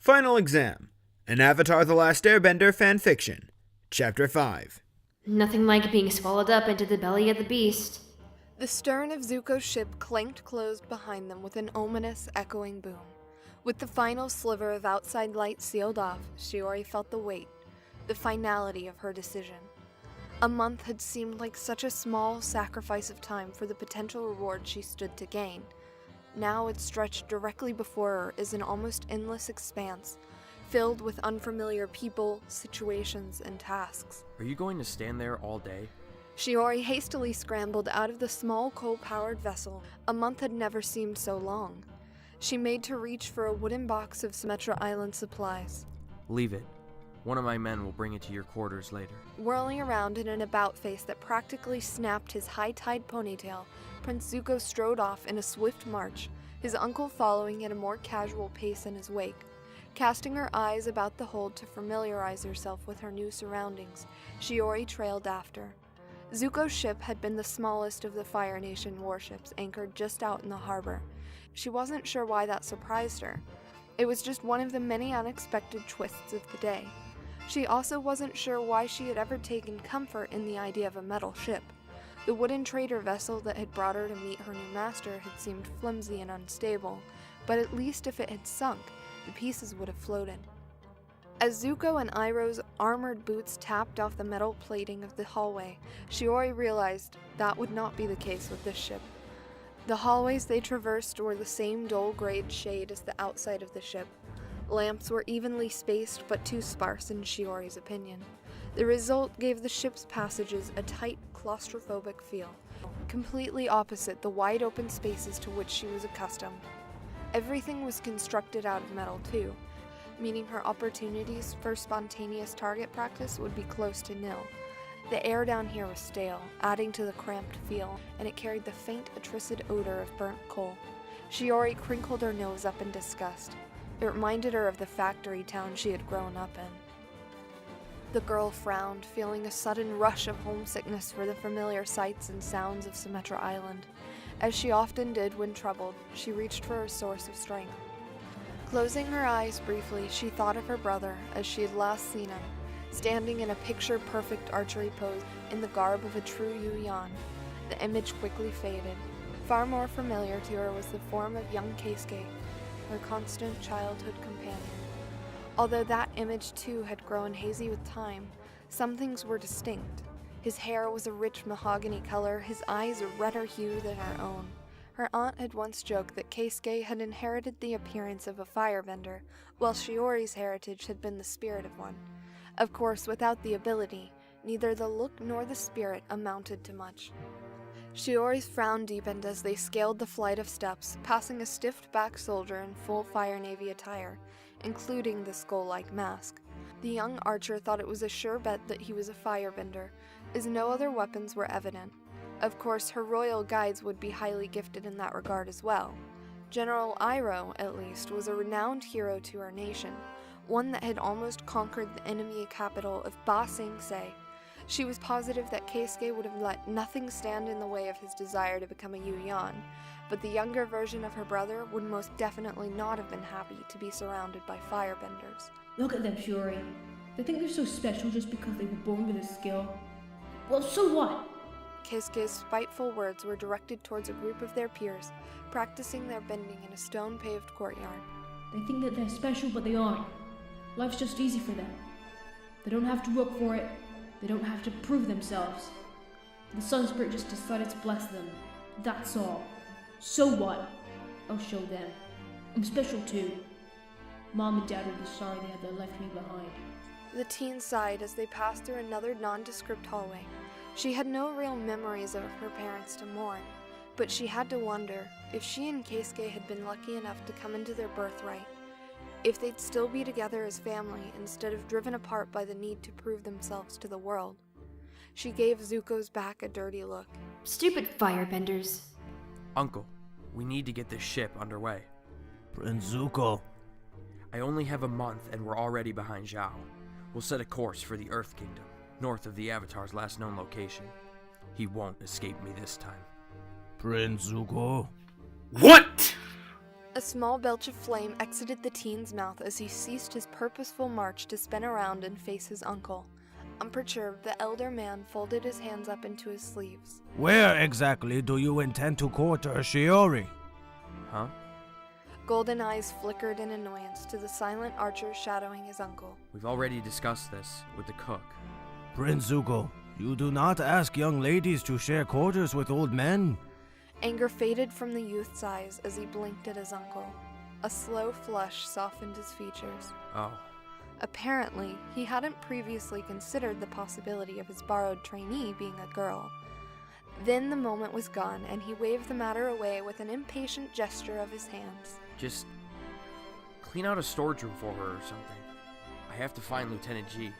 Final Exam. An Avatar The Last Airbender Fanfiction. Chapter 5. Nothing like being swallowed up into the belly of the beast. The stern of Zuko's ship clanked closed behind them with an ominous, echoing boom. With the final sliver of outside light sealed off, Shiori felt the weight, the finality of her decision. A month had seemed like such a small sacrifice of time for the potential reward she stood to gain. Now it stretched directly before her as an almost endless expanse, filled with unfamiliar people, situations, and tasks. Are you going to stand there all day? Shiori hastily scrambled out of the small coal-powered vessel. A month had never seemed so long. She made to reach for a wooden box of Sumatra Island supplies. Leave it. One of my men will bring it to your quarters later. Whirling around in an about-face that practically snapped his high-tide ponytail, Prince Zuko strode off in a swift march, his uncle following at a more casual pace in his wake. Casting her eyes about the hold to familiarize herself with her new surroundings, Shiori trailed after. Zuko's ship had been the smallest of the Fire Nation warships anchored just out in the harbor. She wasn't sure why that surprised her. It was just one of the many unexpected twists of the day. She also wasn't sure why she had ever taken comfort in the idea of a metal ship. The wooden trader vessel that had brought her to meet her new master had seemed flimsy and unstable, but at least if it had sunk, the pieces would have floated. As Zuko and Iroh's armored boots tapped off the metal plating of the hallway, Shiori realized that would not be the case with this ship. The hallways they traversed were the same dull-grayed shade as the outside of the ship. Lamps were evenly spaced but too sparse in Shiori's opinion. The result gave the ship's passages a tight, claustrophobic feel, completely opposite the wide-open spaces to which she was accustomed. Everything was constructed out of metal too, meaning her opportunities for spontaneous target practice would be close to nil. The air down here was stale, adding to the cramped feel, and it carried the faint, atricid odor of burnt coal. Shiori crinkled her nose up in disgust. It reminded her of the factory town she had grown up in. The girl frowned, feeling a sudden rush of homesickness for the familiar sights and sounds of Sumatra Island. As she often did when troubled, she reached for a source of strength. Closing her eyes briefly, she thought of her brother as she had last seen him, standing in a picture-perfect archery pose in the garb of a true Yuyan. The image quickly faded. Far more familiar to her was the form of young Keisuke, her constant childhood companion. Although that image too had grown hazy with time, some things were distinct. His hair was a rich mahogany color, his eyes a redder hue than her own. Her aunt had once joked that Keisuke had inherited the appearance of a firebender, while Shiori's heritage had been the spirit of one. Of course, without the ability, neither the look nor the spirit amounted to much. Shiori's frown deepened as they scaled the flight of steps, passing a stiff-backed soldier in full Fire Navy attire, including the skull-like mask. The young archer thought it was a sure bet that he was a firebender, as no other weapons were evident. Of course, her royal guides would be highly gifted in that regard as well. General Iroh, at least, was a renowned hero to her nation, one that had almost conquered the enemy capital of Ba Sing Se. She was positive that Keisuke would have let nothing stand in the way of his desire to become a Yuyan, but the younger version of her brother would most definitely not have been happy to be surrounded by firebenders. Look at them, Shiori. They think they're so special just because they were born with a skill. Well, so what? Keisuke's spiteful words were directed towards a group of their peers, practicing their bending in a stone-paved courtyard. They think that they're special, but they aren't. Life's just easy for them. They don't have to work for it. They don't have to prove themselves. The Sun Spirit just decided to bless them. That's all. So what? I'll show them. I'm special too. Mom and Dad will be sorry they had left me behind. The teen sighed as they passed through another nondescript hallway. She had no real memories of her parents to mourn, but she had to wonder if she and Keisuke had been lucky enough to come into their birthright, if they'd still be together as family instead of driven apart by the need to prove themselves to the world. She gave Zuko's back a dirty look. Stupid firebenders. Uncle, we need to get this ship underway. Prince Zuko. I only have a month and we're already behind Zhao. We'll set a course for the Earth Kingdom, north of the Avatar's last known location. He won't escape me this time. Prince Zuko. What? A small belch of flame exited the teen's mouth as he ceased his purposeful march to spin around and face his uncle. Unperturbed, the elder man folded his hands up into his sleeves. Where exactly do you intend to quarter Shiori? Huh? Golden eyes flickered in annoyance to the silent archer shadowing his uncle. We've already discussed this with the cook. Prince Zuko, you do not ask young ladies to share quarters with old men. Anger faded from the youth's eyes as he blinked at his uncle. A slow flush softened his features. Oh. Apparently, he hadn't previously considered the possibility of his borrowed trainee being a girl. Then the moment was gone, and he waved the matter away with an impatient gesture of his hands. Just clean out a storage room for her or something. I have to find Lieutenant G.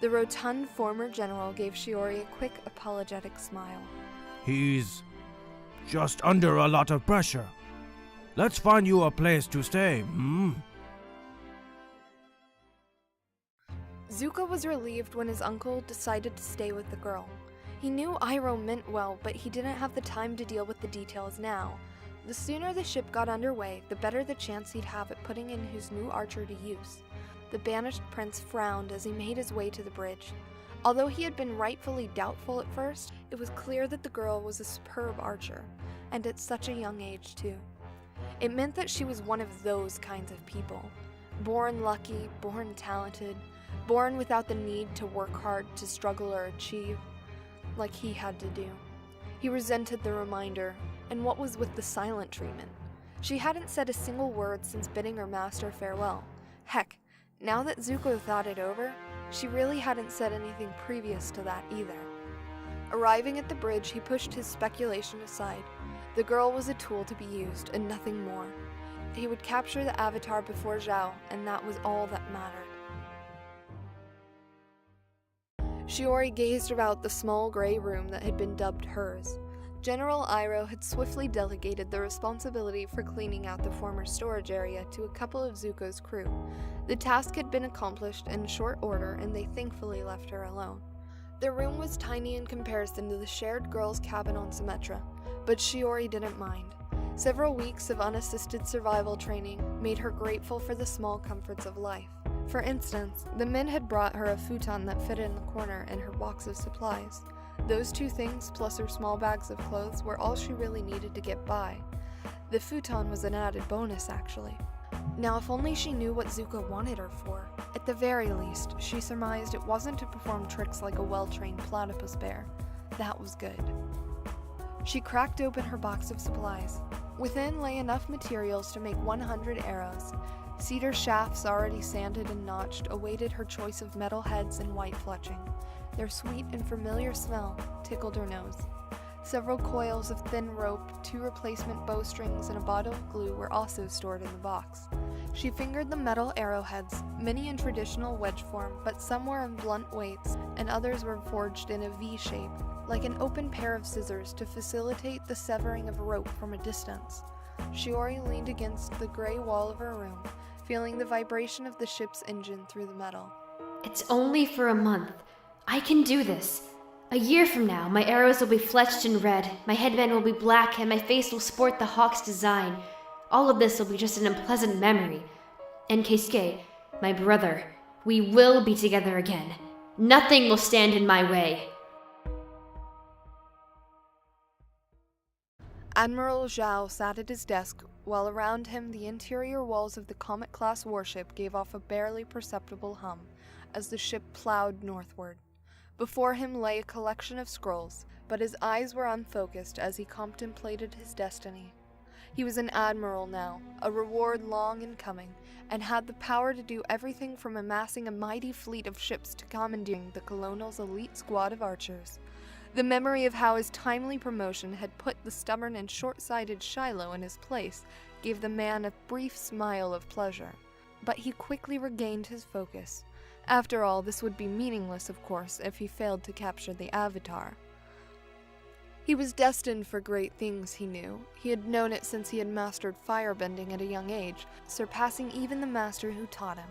The rotund former general gave Shiori a quick, apologetic smile. He's just under a lot of pressure. Let's find you a place to stay, Zuko was relieved when his uncle decided to stay with the girl. He knew Iroh meant well, but he didn't have the time to deal with the details now. The sooner the ship got underway, the better the chance he'd have at putting in his new archer to use. The banished prince frowned as he made his way to the bridge. Although he had been rightfully doubtful at first, it was clear that the girl was a superb archer, and at such a young age too. It meant that she was one of those kinds of people. Born lucky, born talented, born without the need to work hard to struggle or achieve, like he had to do. He resented the reminder, and what was with the silent treatment? She hadn't said a single word since bidding her master farewell. Heck, now that Zuko thought it over, she really hadn't said anything previous to that either. Arriving at the bridge, he pushed his speculation aside. The girl was a tool to be used, and nothing more. He would capture the Avatar before Zhao, and that was all that mattered. Shiori gazed about the small gray room that had been dubbed hers. General Iroh had swiftly delegated the responsibility for cleaning out the former storage area to a couple of Zuko's crew. The task had been accomplished in short order, and they thankfully left her alone. The room was tiny in comparison to the shared girls' cabin on Symmetra, but Shiori didn't mind. Several weeks of unassisted survival training made her grateful for the small comforts of life. For instance, the men had brought her a futon that fit in the corner and her box of supplies. Those two things, plus her small bags of clothes, were all she really needed to get by. The futon was an added bonus, actually. Now, if only she knew what Zuko wanted her for. At the very least, she surmised it wasn't to perform tricks like a well-trained platypus bear. That was good. She cracked open her box of supplies. Within lay enough materials to make 100 arrows. Cedar shafts already sanded and notched awaited her choice of metal heads and white fletching. Their sweet and familiar smell tickled her nose. Several coils of thin rope, 2 replacement bowstrings, and a bottle of glue were also stored in the box. She fingered the metal arrowheads, many in traditional wedge form, but some were in blunt weights, and others were forged in a V shape, like an open pair of scissors to facilitate the severing of rope from a distance. Shiori leaned against the gray wall of her room, feeling the vibration of the ship's engine through the metal. It's only for a month. I can do this. A year from now, my arrows will be fletched in red, my headband will be black, and my face will sport the hawk's design. All of this will be just an unpleasant memory. And Keisuke, my brother, we will be together again. Nothing will stand in my way. Admiral Zhao sat at his desk, while around him the interior walls of the Comet-class warship gave off a barely perceptible hum as the ship plowed northward. Before him lay a collection of scrolls, but his eyes were unfocused as he contemplated his destiny. He was an admiral now, a reward long in coming, and had the power to do everything from amassing a mighty fleet of ships to commandeering the colonial's elite squad of archers. The memory of how his timely promotion had put the stubborn and short-sighted Shiloh in his place gave the man a brief smile of pleasure. But he quickly regained his focus. After all, this would be meaningless, of course, if he failed to capture the Avatar. He was destined for great things, he knew. He had known it since he had mastered firebending at a young age, surpassing even the master who taught him,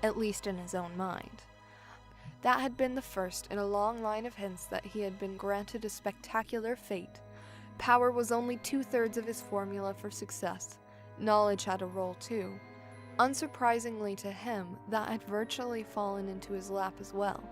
at least in his own mind. That had been the first in a long line of hints that he had been granted a spectacular fate. Power was only 2/3 of his formula for success. Knowledge had a role too. Unsurprisingly to him, that had virtually fallen into his lap as well,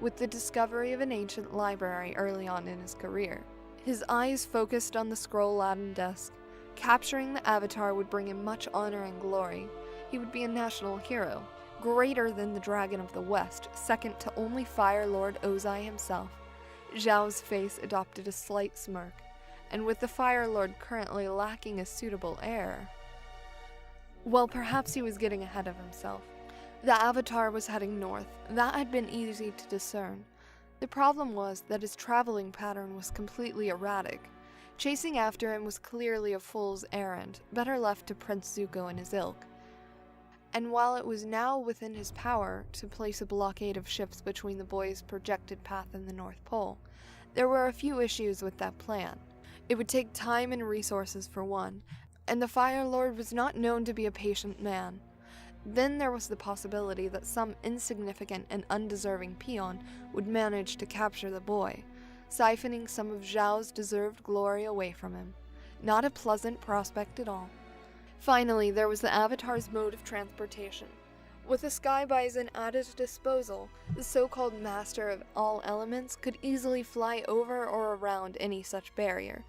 with the discovery of an ancient library early on in his career. His eyes focused on the scroll-laden desk. Capturing the Avatar would bring him much honor and glory. He would be a national hero, greater than the Dragon of the West, second to only Fire Lord Ozai himself. Zhao's face adopted a slight smirk, and with the Fire Lord currently lacking a suitable heir, well, perhaps he was getting ahead of himself. The Avatar was heading north. That had been easy to discern. The problem was that his traveling pattern was completely erratic. Chasing after him was clearly a fool's errand, better left to Prince Zuko and his ilk. And while it was now within his power to place a blockade of ships between the boy's projected path and the North Pole, there were a few issues with that plan. It would take time and resources for one, and the Fire Lord was not known to be a patient man. Then there was the possibility that some insignificant and undeserving peon would manage to capture the boy, siphoning some of Zhao's deserved glory away from him. Not a pleasant prospect at all. Finally, there was the Avatar's mode of transportation. With a sky bison at his disposal, the so-called master of all elements could easily fly over or around any such barrier,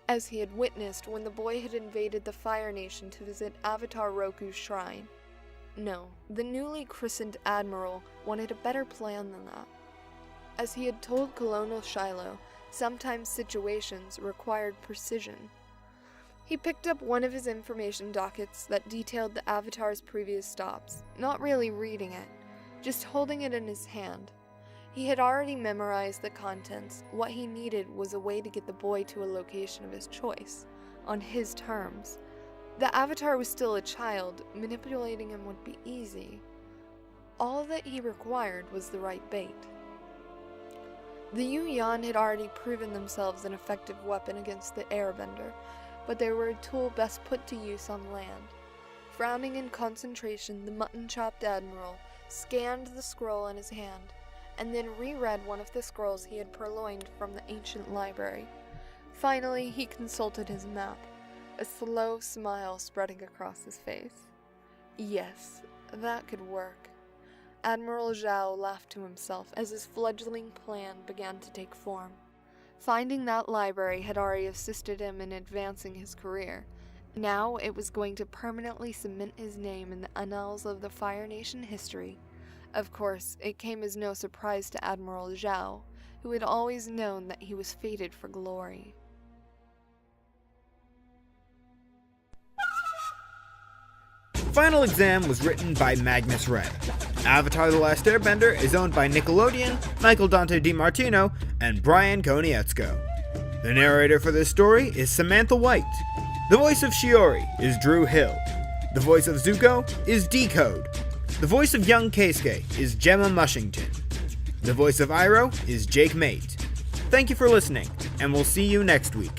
as he had witnessed when the boy had invaded the Fire Nation to visit Avatar Roku's shrine. No, the newly christened Admiral wanted a better plan than that. As he had told Colonel Shiloh, sometimes situations required precision. He picked up one of his information dockets that detailed the Avatar's previous stops, not really reading it, just holding it in his hand. He had already memorized the contents. What he needed was a way to get the boy to a location of his choice, on his terms. The Avatar was still a child, manipulating him would be easy. All that he required was the right bait. The Yuyan had already proven themselves an effective weapon against the Airbender, but they were a tool best put to use on land. Frowning in concentration, the mutton-chopped Admiral scanned the scroll in his hand, and then reread one of the scrolls he had purloined from the ancient library. Finally, he consulted his map, a slow smile spreading across his face. Yes, that could work. Admiral Zhao laughed to himself as his fledgling plan began to take form. Finding that library had already assisted him in advancing his career. Now it was going to permanently cement his name in the annals of the Fire Nation history. Of course, it came as no surprise to Admiral Zhao, who had always known that he was fated for glory. Final Exam was written by Magnusrae. Avatar The Last Airbender is owned by Nickelodeon, Michael Dante DiMartino, and Brian Konietzko. The narrator for this story is Samantha White. The voice of Shiori is Drew Hill. The voice of Zuko is DCODE. The voice of young Keisuke is Gemma Mushington. The voice of Iroh is Jake Mate. Thank you for listening, and we'll see you next week.